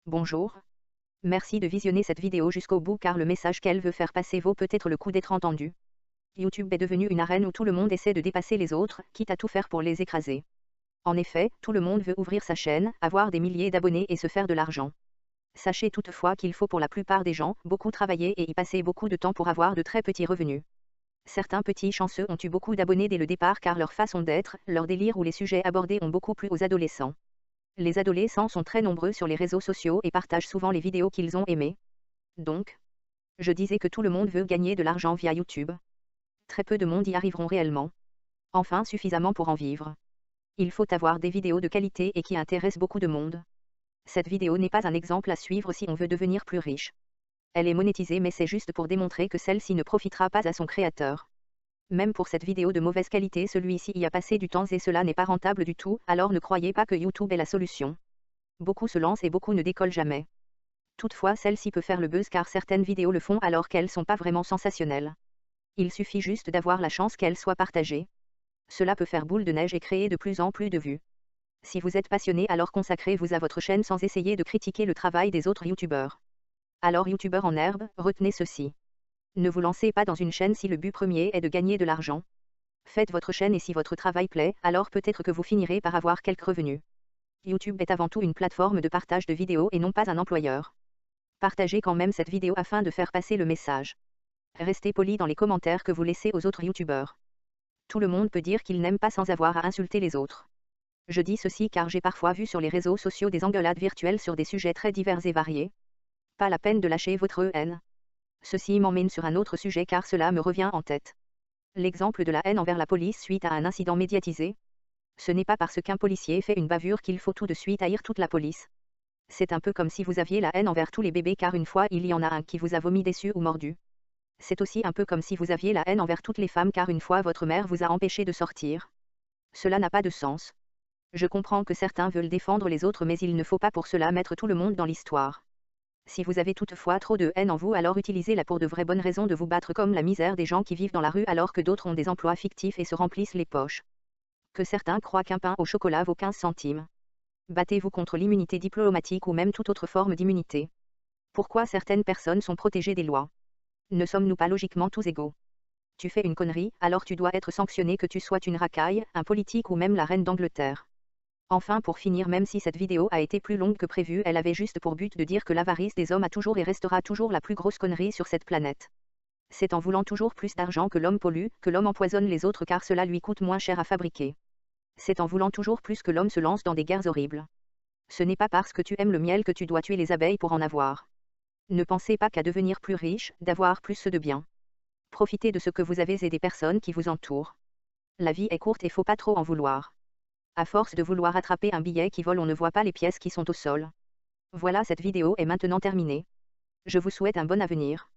Bonjour. Merci de visionner cette vidéo jusqu'au bout car le message qu'elle veut faire passer vaut peut-être le coup d'être entendu. YouTube est devenu une arène où tout le monde essaie de dépasser les autres, quitte à tout faire pour les écraser. En effet, tout le monde veut ouvrir sa chaîne, avoir des milliers d'abonnés et se faire de l'argent. Sachez toutefois qu'il faut pour la plupart des gens beaucoup travailler et y passer beaucoup de temps pour avoir de très petits revenus. Certains petits chanceux ont eu beaucoup d'abonnés dès le départ car leur façon d'être, leur délire ou les sujets abordés ont beaucoup plu aux adolescents. Les adolescents sont très nombreux sur les réseaux sociaux et partagent souvent les vidéos qu'ils ont aimées. Donc, je disais que tout le monde veut gagner de l'argent via YouTube. Très peu de monde y arriveront réellement. Enfin, suffisamment pour en vivre. Il faut avoir des vidéos de qualité et qui intéressent beaucoup de monde. Cette vidéo n'est pas un exemple à suivre si on veut devenir plus riche. Elle est monétisée mais c'est juste pour démontrer que celle-ci ne profitera pas à son créateur. Même pour cette vidéo de mauvaise qualité, celui-ci y a passé du temps et cela n'est pas rentable du tout, alors ne croyez pas que YouTube est la solution. Beaucoup se lancent et beaucoup ne décollent jamais. Toutefois, celle-ci peut faire le buzz car certaines vidéos le font alors qu'elles sont pas vraiment sensationnelles. Il suffit juste d'avoir la chance qu'elles soient partagées. Cela peut faire boule de neige et créer de plus en plus de vues. Si vous êtes passionné, alors consacrez-vous à votre chaîne sans essayer de critiquer le travail des autres youtubeurs. Alors youtubeurs en herbe, retenez ceci. Ne vous lancez pas dans une chaîne si le but premier est de gagner de l'argent. Faites votre chaîne et si votre travail plaît, alors peut-être que vous finirez par avoir quelques revenus. YouTube est avant tout une plateforme de partage de vidéos et non pas un employeur. Partagez quand même cette vidéo afin de faire passer le message. Restez poli dans les commentaires que vous laissez aux autres youtubeurs. Tout le monde peut dire qu'il n'aime pas sans avoir à insulter les autres. Je dis ceci car j'ai parfois vu sur les réseaux sociaux des engueulades virtuelles sur des sujets très divers et variés. Pas la peine de lâcher votre haine. Ceci m'emmène sur un autre sujet car cela me revient en tête. L'exemple de la haine envers la police suite à un incident médiatisé. Ce n'est pas parce qu'un policier fait une bavure qu'il faut tout de suite haïr toute la police. C'est un peu comme si vous aviez la haine envers tous les bébés car une fois il y en a un qui vous a vomi déçu ou mordu. C'est aussi un peu comme si vous aviez la haine envers toutes les femmes car une fois votre mère vous a empêché de sortir. Cela n'a pas de sens. Je comprends que certains veulent défendre les autres mais il ne faut pas pour cela mettre tout le monde dans l'histoire. Si vous avez toutefois trop de haine en vous, alors utilisez-la pour de vraies bonnes raisons de vous battre comme la misère des gens qui vivent dans la rue alors que d'autres ont des emplois fictifs et se remplissent les poches. Que certains croient qu'un pain au chocolat vaut 15 centimes. Battez-vous contre l'immunité diplomatique ou même toute autre forme d'immunité. Pourquoi certaines personnes sont protégées des lois? Ne sommes-nous pas logiquement tous égaux? Tu fais une connerie, alors tu dois être sanctionné que tu sois une racaille, un politique ou même la reine d'Angleterre. Enfin pour finir, même si cette vidéo a été plus longue que prévu, elle avait juste pour but de dire que l'avarice des hommes a toujours et restera toujours la plus grosse connerie sur cette planète. C'est en voulant toujours plus d'argent que l'homme pollue, que l'homme empoisonne les autres car cela lui coûte moins cher à fabriquer. C'est en voulant toujours plus que l'homme se lance dans des guerres horribles. Ce n'est pas parce que tu aimes le miel que tu dois tuer les abeilles pour en avoir. Ne pensez pas qu'à devenir plus riche, d'avoir plus de biens. Profitez de ce que vous avez et des personnes qui vous entourent. La vie est courte et faut pas trop en vouloir. À force de vouloir attraper un billet qui vole, on ne voit pas les pièces qui sont au sol. Voilà, cette vidéo est maintenant terminée. Je vous souhaite un bon avenir.